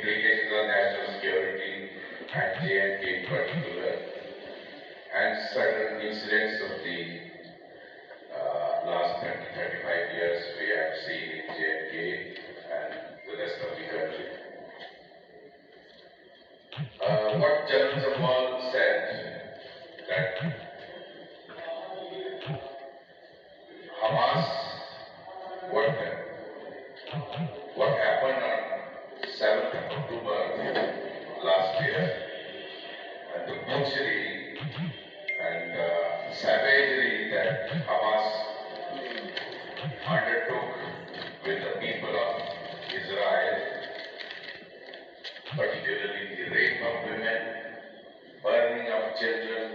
implications on national security and J&K in particular, and certain incidents of the last 30-35 years we have seen in J&K and the rest of the country. What General Zawal said, that Hamas, what happened on 7th of October last year, and the butchery and savagery that Hamas undertook with the people of Israel, particularly the rape of women, burning of children,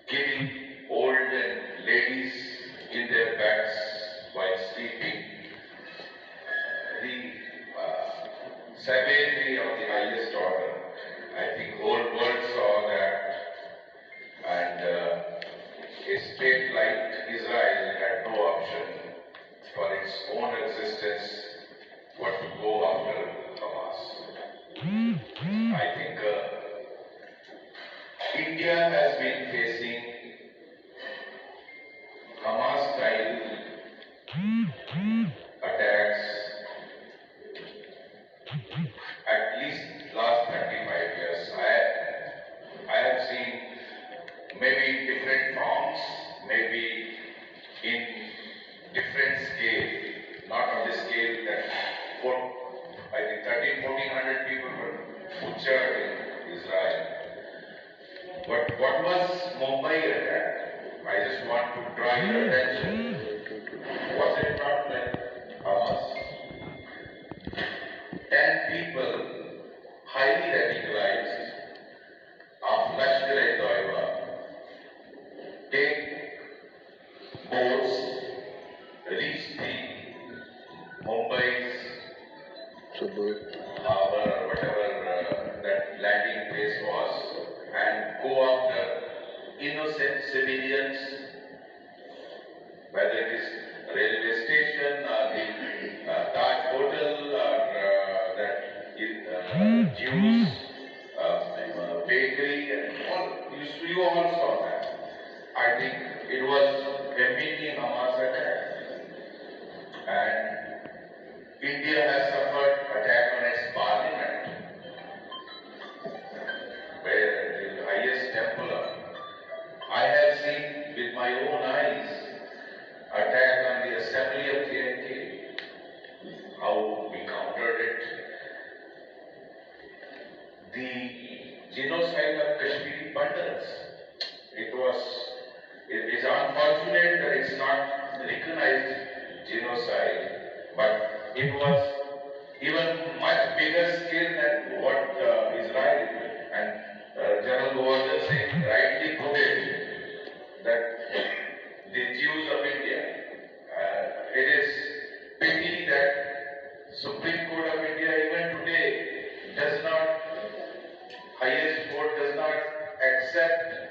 killing old and ladies in their beds while sleeping, the savagery of the highest order. I think whole world saw that, and a state like Israel had no option for its own existence but to go after Hamas. I think India has been facing Hamas-style attacks at least last 35 years. I have seen maybe in different forms, maybe in different scale, not on the scale that I think 1,400 people were butchered in Israel. But what was Mumbai attack? I just want to draw your attention. Was it not like Hamas? 10 people, highly radicalized, of Lashkar-e-Toiba, take boats, reach the Mumbai's harbor or whatever that landing place was, and go after innocent civilians, whether it is railway station or the Taj Hotel or that Jews bakery and all. You all saw that. I think it was a mini Hamas attack, and India has suffered attack on its parliament, where the highest temple of, I have seen with my own eyes attack on the assembly of J&K, how we countered it. The genocide of Kashmiri Pandits, it is unfortunate that it's not recognized genocide, but it was even much bigger scale than what Israel did. And General Govardhan Singh rightly put it, that the Jews of India, it is pity that Supreme Court of India even today does not, highest court does not accept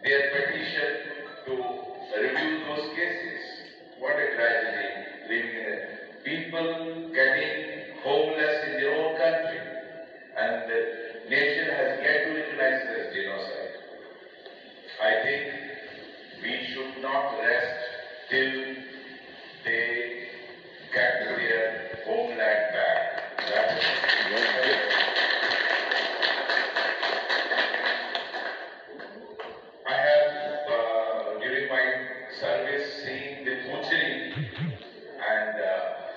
their petition to review those cases. What a tragedy living in it. People getting homeless in their own country, and the nation has yet to recognize this genocide. I think we should not rest till they get their homeland back. That is I have, during my service, seen the butchery and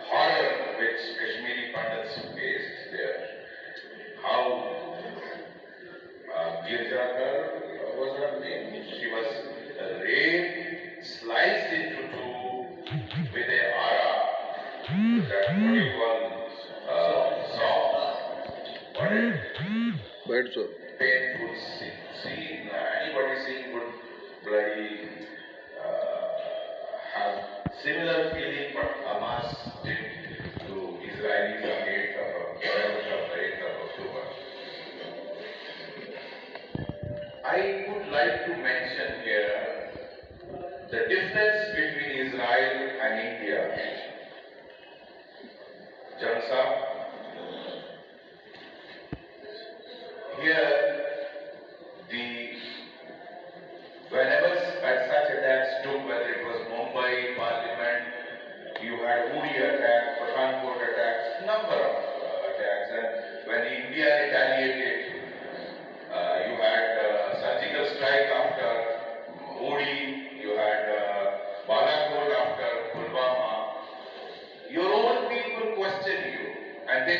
horror which Kashmiri Pandits faced there. How Girjakar was her name. She was raped, sliced into two with a ara. That what you call saw. What is it? Painful scene. Anybody seeing would bloody have similar feeling what Hamas did to Israelis on 8th of October. I would like to mention here the difference between Israel and India. Johnson had Uri attack, Pathankot attacks, number of attacks. And when India retaliated, you had surgical strike after Uri, you had Balakot after Pulwama. Your own people question you, and they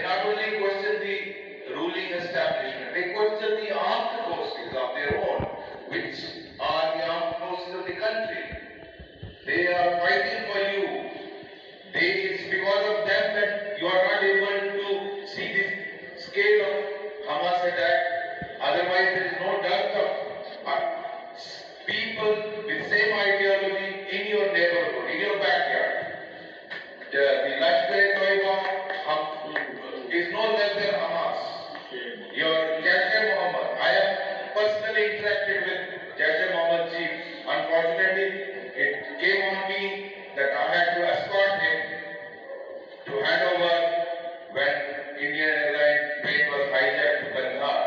not only question the ruling establishment, they question the armed forces of their own, which are the armed forces of the country. They are fighting for you. It's because of them that you are not able to see the scale of Hamas attack. Otherwise, there is no doubt of people with same ideology in your neighborhood, in your backyard. The Lashkar-e-Toiba is no less than Hamas. Your Jaish-e-Mohammed, I have personally interacted with Jaish-e-Mohammed chief. Unfortunately, it came on me that I had to escort him to hand over when Indian Airlines plane was hijacked to Kandahar.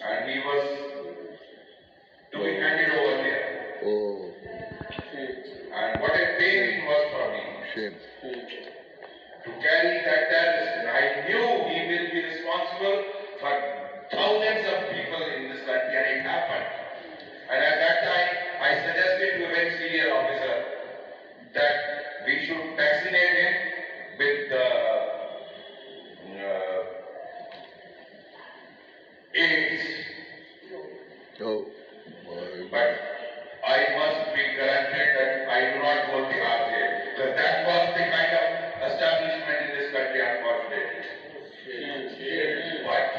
And he was to be handed over there. Oh. And what a pain it was for me. Shame. To carry that terrorist. And I knew he will be responsible for thousands of people in this country, and it happened. And at that time, I suggested to a very senior officer that we should vaccinate him with AIDS. Oh, my. But I must be granted that I do not go to RJ, because that was the kind of establishment in this country, unfortunately. But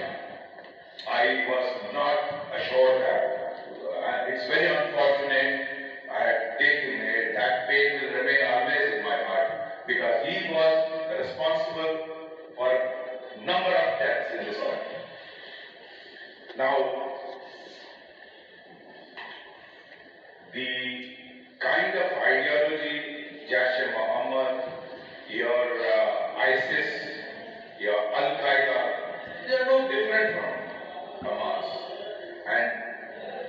I was not assured that. It's very unfortunate. I had taken it. That pain will remain always in my heart, because he was responsible for a number of deaths in this country. Now, the kind of ideology Jaish-e-Mohammed, your ISIS, your Al-Qaeda, they are no different from Hamas. And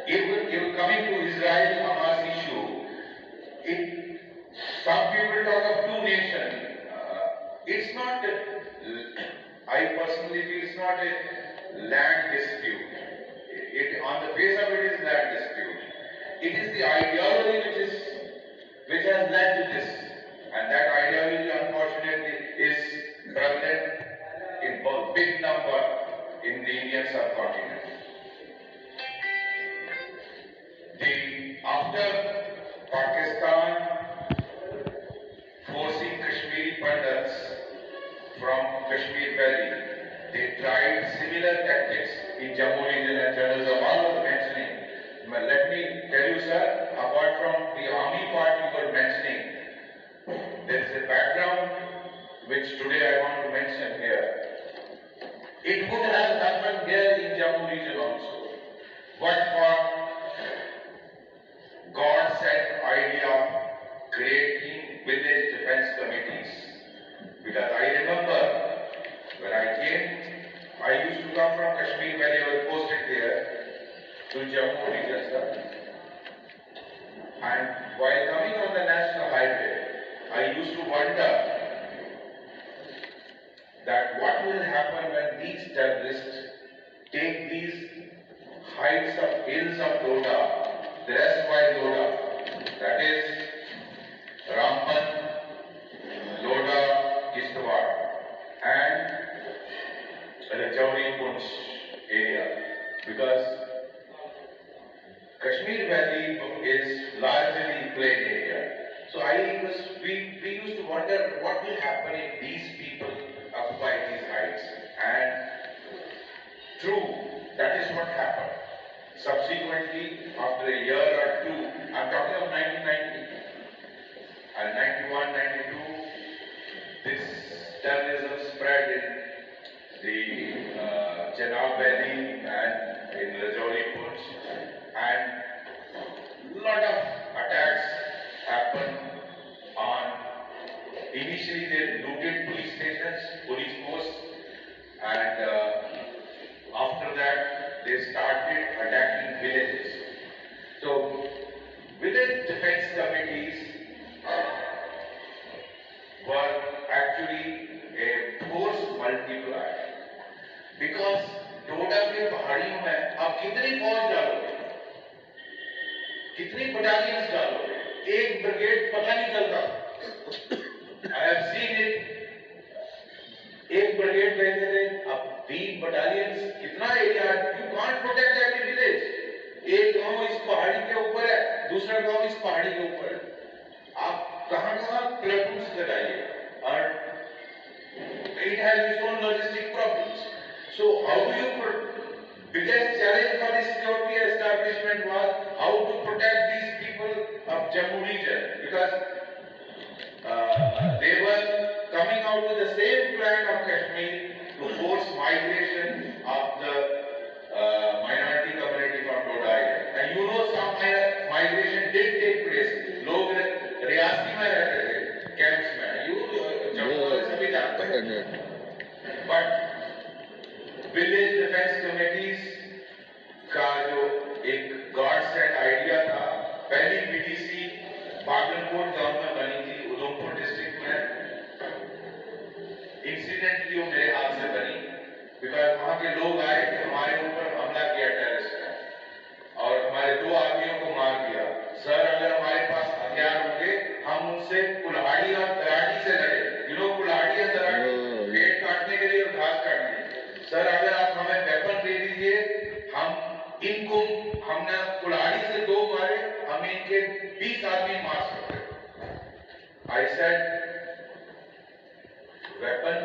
even coming to Israel-Hamas issue, some people talk of two nations. It's not, I personally feel it's not a land dispute. On the face of it is land dispute. It is the ideology which has led to this, and that ideology, unfortunately, is prevalent in both big number in the Indian subcontinent. After Pakistan forcing Kashmiri Pandits from Kashmir Valley, they tried similar tactics in Jammu region, and General Zawal was mentioning. Let me tell you, sir, apart from the army part you were mentioning, there is a background which today I want to mention here. It would have happened here in Jammu region also, but for God-sent idea of creating village defense committees. Because I remember when I came, I used to come from Kashmir Valley, I was posted there to Jammu region, sir. And while coming on the national highway, I used to wonder that what will happen when these terrorists take these heights of hills of Doda, the rest wide Doda, that is Ramban, Loda, Kishtwar, and Rajouri Punch area, because Kashmir Valley is largely plain area. So we used to wonder what will happen if these people occupy these heights. And true, that is what happened. Subsequently, after a year or two, I'm talking of 1990 and 91, 92, this terrorism spread in the Chenab Valley and in Rajouri Punch, and a lot of attacks happened on, initially they looted police stations, police posts, and after that they started attacking villages. So village defense एक brigade पता नहीं चलता। I have seen it. एक brigade कहते थे, अब 3 battalions, कितना area, you can't protect every village. एक गांव इस पहाड़ी के ऊपर है, दूसरा गांव इस पहाड़ी के ऊपर है, आप कहां-कहां प्लेटून्स लगाइए, और it has its own logistic problems. So how do you biggest challenge for the security establishment was how to protect these people of Jammu region, because they were coming out with the same plan of Kashmir to force migration of the minority community from Doda area. And you know some migration did take place. लोग रियासी में रहते थे, camps में, जम्मू वाले सभी जानते हैं। But village defence committees का जो एक गॉड सेट आइडिया था, पहली पीडीसी बागलकोट गांव में बनी थी, उधमपुर डिस्ट्रिक्ट में। इंसिडेंटली वो मेरे हाथ से बनी, बिकॉज वहां के लोग आए कि हमारे ऊपर हमला किया टेररिस्ट ने, और हमारे 2 आदमियों को मार दिया। सर, अगर हमारे पास हथियार होंगे, हम उनसे कुल्हाड़ी और दराड़ी से लड़े। यू नो कुल्हाड़ी और दराड़ी, पेड़ काटने के लिए और घास काटने के लिए। सर, अगर आप हमें वेपन दे दीजिए, हम इनको, हमने कुल्हाड़ी से 2 मारे, हम इनके 20 आदमी मार सकते। आई सेड वेपन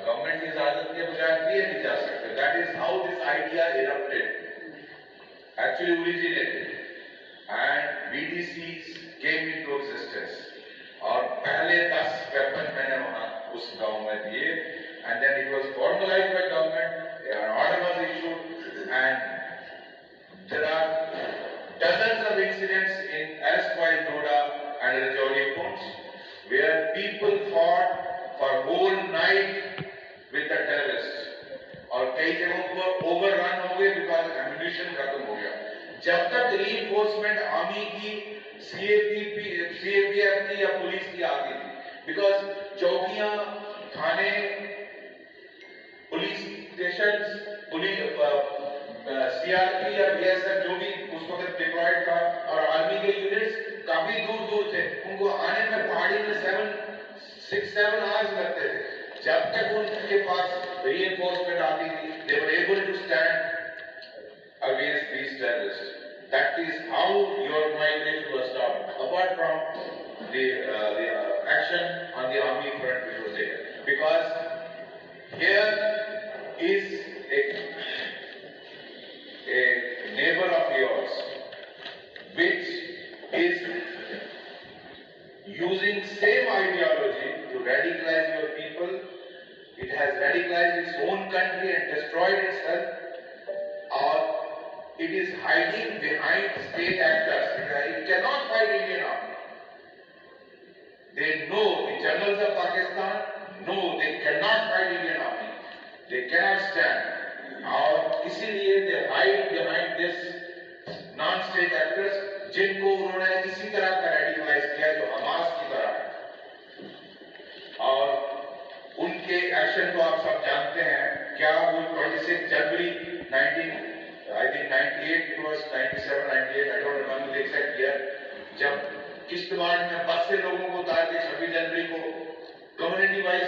गवर्नमेंट की इजाजत के बगैर दिए नहीं जा सकते। That is how this idea erupted, actually originated, and BDCs came into existence. और पहले 10 वेपन मैंने वहां उस गांव में दिए, and then it was formalized by government, an order was issued, and there are dozens of incidents in erstwhile Doda and Rajouri points where people fought for whole night with the terrorists, और कई जगहों पर overrun हो गए because ammunition खत्म हो गया। जब तक रीइंफोर्समेंट आर्मी की, सीएपीएफ की या पुलिस की आती थी, बिकॉज चौकियां, थाने, पुलिस स्टेशन, सीआरपी या बीएसएफ जो भी उस वक्त डिप्लॉयड था, और आर्मी के यूनिट्स काफी दूर दूर थे, उनको आने में पहाड़ी में 6-7 आवर्स लगते थे। जब तक उनके पास reinforcement आती थी, they were able to stand against these terrorists. That is how your migration was stopped, apart from the action on the army front which was taken. Because here is a neighbor of yours which is using same ideology to radicalize your people. It has radicalized its own country and destroyed itself, or it is hiding behind state actors. It cannot fight Indian army. They know, the generals of Pakistan know they cannot fight Indian army. They cannot stand. और इसीलिए they hide behind this non-state actors, जिनको उन्होंने इसी तरह का radicalize किया जो Hamas की तरह है। और उनके एक्शन को आप सब जानते हैं। क्या वो 26 जनवरी 1998 was 97, 98, I don't remember the exact year, जब किश्तवाड़ में बस से लोगों को उतार के 26 जनवरी को कम्युनिटी वाइज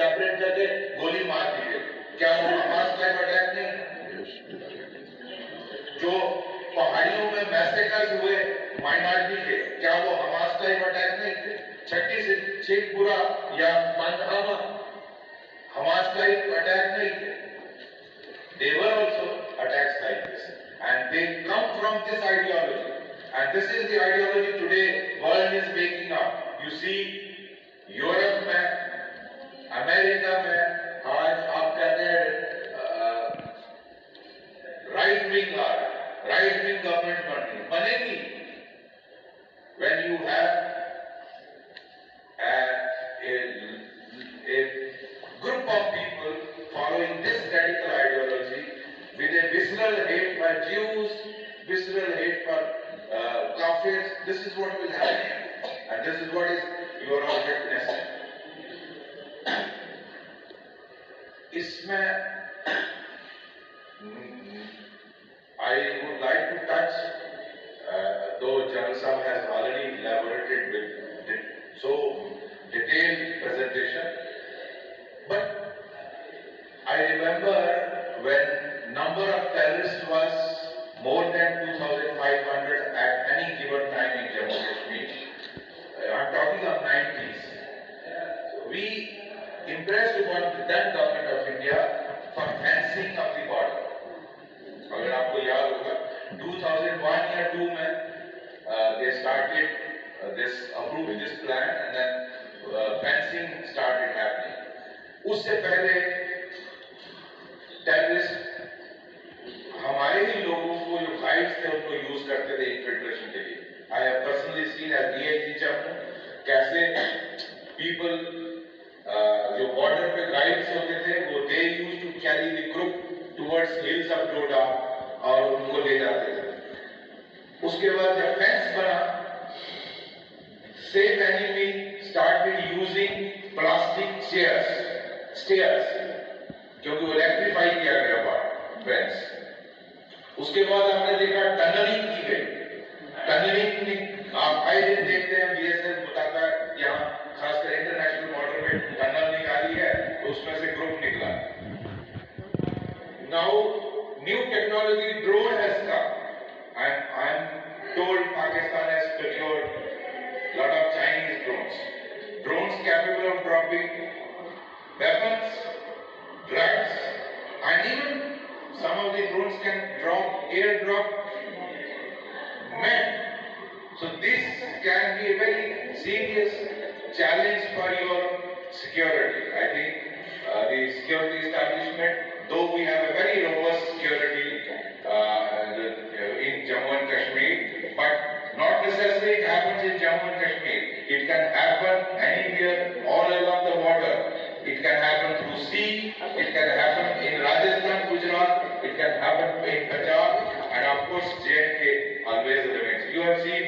सेपरेट करके गोली मार दी गई। क्या वो हमास टाइप अटैक नहीं? जो पहाड़ियों में मैसेकर्स हुए माइनॉरिटी के, क्या वो हमास टाइप अटैक नहीं थे? छठी से शेखपुरा या पंजाब हमास टाइप अटैक नहीं थे? They were also attacks like this, and they come from this ideology, and this is the ideology today world is waking up. You see, Europe में, America में आज आप कहते हैं राइट विंग आ रहा है, राइट विंग गवर्नमेंट बनेगी when you have a group of people following this radical ideology with a visceral hate for Jews, visceral hate for Kafirs. This is what will happen, and this is what is you are all witnessing. इसमें I would like to touch, though General Sahab has already presented with so detailed presentation. But I remember when number of terrorists was more than 2,500 at any given time in Jammu&Kashmir. I'm talking of 90s. We impressed upon the then government of India for fencing of the border. अगर आपको याद होगा 2001 या 2 में they started approved this plan and then fencing started happening. उससे पहले terrorist हमारे ही लोगों को जो गाइड्स थे उनको यूज करते थे इन्फिल्ट्रेशन के लिए. I have personally seen as DIG Jammu कैसे पीपल जो बॉर्डर पे गाइड्स होते थे वो they use to carry the group towards hills of Doda और उनको ले जाते थे. उसके बाद जब फेंस बना same enemy started using plastic stairs क्योंकि वो इलेक्ट्रीफाई किया गया फेंस. उसके बाद हमने देखा टनलिंग की गई. टनलिंग आप आए दिन देखते हैं बीएसएफ बताता है यहाँ खासकर इंटरनेशनल बॉर्डर पे टनल निकाली है तो उसमें से ग्रुप निकला. Now new technology drone has come and I'm told Pakistan has procured a lot of Chinese drones. Drones capable of dropping weapons, drugs, and even some of the drones can airdrop men. So this can be a very serious challenge for your security. I think the security establishment, though we have a very robust security in Jammu and Kashmir, but not necessarily it happens in Jammu and Kashmir. It can happen anywhere all along the border. It can happen through sea, it can happen in Rajasthan, Gujarat, it can happen in Punjab, and of course J&K always remains. You have seen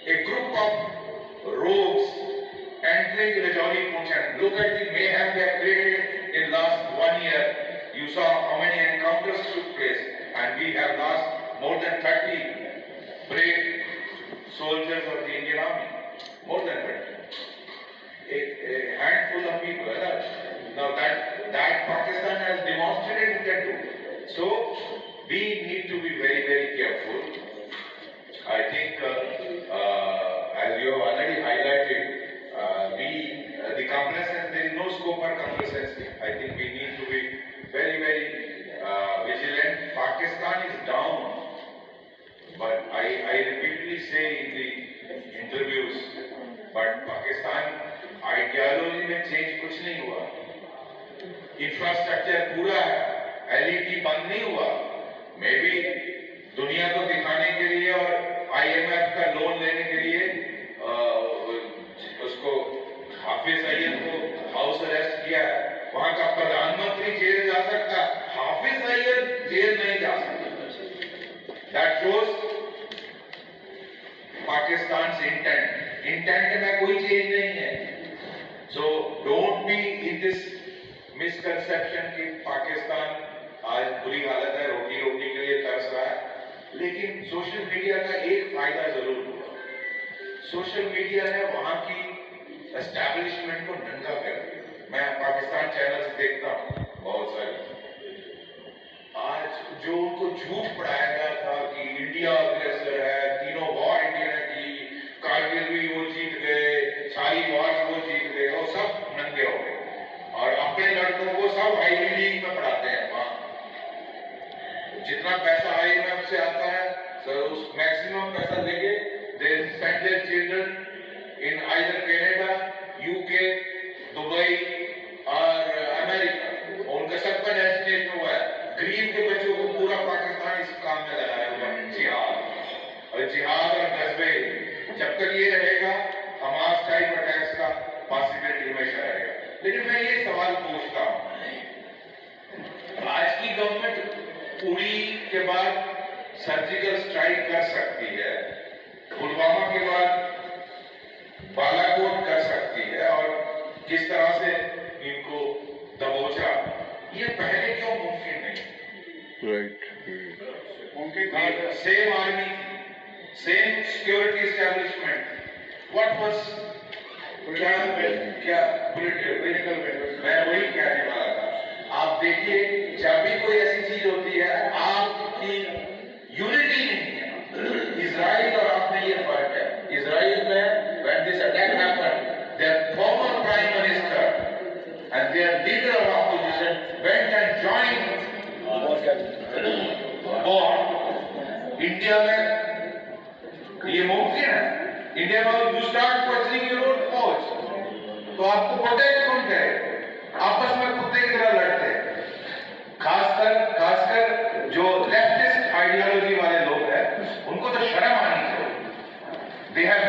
a group of rogues entering Rajouri Punjab. Look at the mayhem they have created in last 1 year. You saw how many encounters took place, and we have lost more than 30 brave soldiers of the Indian Army. More than 30. A handful of people. Now that Pakistan has demonstrated it can do. So we need to be very, very careful. I think as you have already highlighted, the complacency, there is no scope for complacency. I think we need to be very, very vigilant. Pakistan is down, but I repeatedly say in the interviews, but Pakistan ideology में change कुछ नहीं हुआ. Infrastructure पूरा है, LED बंद नहीं हुआ. May be दुनिया को दिखाने के लिए और आईएमएफ का लोन लेने के लिए उसको हाफिज सईद को हाउस अरेस्ट किया है. वहां का प्रधानमंत्री जेल जा सकता, हाफिज सईद जेल नहीं जा सकता. दैट शोज पाकिस्तान से इंटेंट में कोई चेंज नहीं है. So don't be in this misconception कि पाकिस्तान आज बुरी हालत है, रोटी रोटी के लिए तरस रहा है. लेकिन सोशल मीडिया का एक फायदा जरूर हुआ. सोशल मीडिया ने वहां की एस्टैब्लिशमेंट को नंगा कर दिया. मैं पाकिस्तान चैनल्स देखता हूँ बहुत सारे. आज जो उनको झूठ पढ़ाया गया था कि इंडिया अग्रेसर है, तीनों वॉर इंडिया ने की, कारगिल भी वो जीत गए, सारी वॉर्स वो जीत गए, वो सब नंगे हो गए. और अपने लड़कों को सब आईवी लीग में पढ़ाते हैं. वहां जितना पैसा आईएमएफ से आता है सर उस मैक्सिमम पैसा लेके they send their children in either Canada, UK, Dubai और अमेरिका. उनका सबका डेस्टिनेशन हुआ है. गरीब के बच्चों को पूरा पाकिस्तान इस काम में लगाया हुआ है. जिहाद और गजबे जब तक ये रहेगा, हमास टाइप अटैक्स का पॉसिबिलिटी हमेशा रहेगा. लेकिन मैं ये सवाल पूछता हूं, आज की गवर्नमेंट उड़ी के बाद सर्जिकल स्ट्राइक कर सकती है, पुलवामा के बाद बालाकोट कर सकती है, और किस तरह से इनको दबोचा, ये पहले क्यों मुमकिन नहीं? Right. Same army, same security establishment, what was क्या political मैं वही कहने वाला था। आप देखिए जब भी कोई ऐसी चीज होती है आपकी यूनिटी नहीं है। इजराइल और आप में ये फर्क है। इजराइल में when this attack happened, their former prime minister and their leader of opposition went and joined war. India में ये मुमकिन है। इंडिया में you start questioning your own फौज, तो आपको प्रोटेक्ट कौन करे? आपस में कुत्ते की तरह लड़ते हैं। खासकर जो लेफ्टिस्ट आइडियोलॉजी वाले लोग हैं उनको तो शर्म आनी चाहिए। They have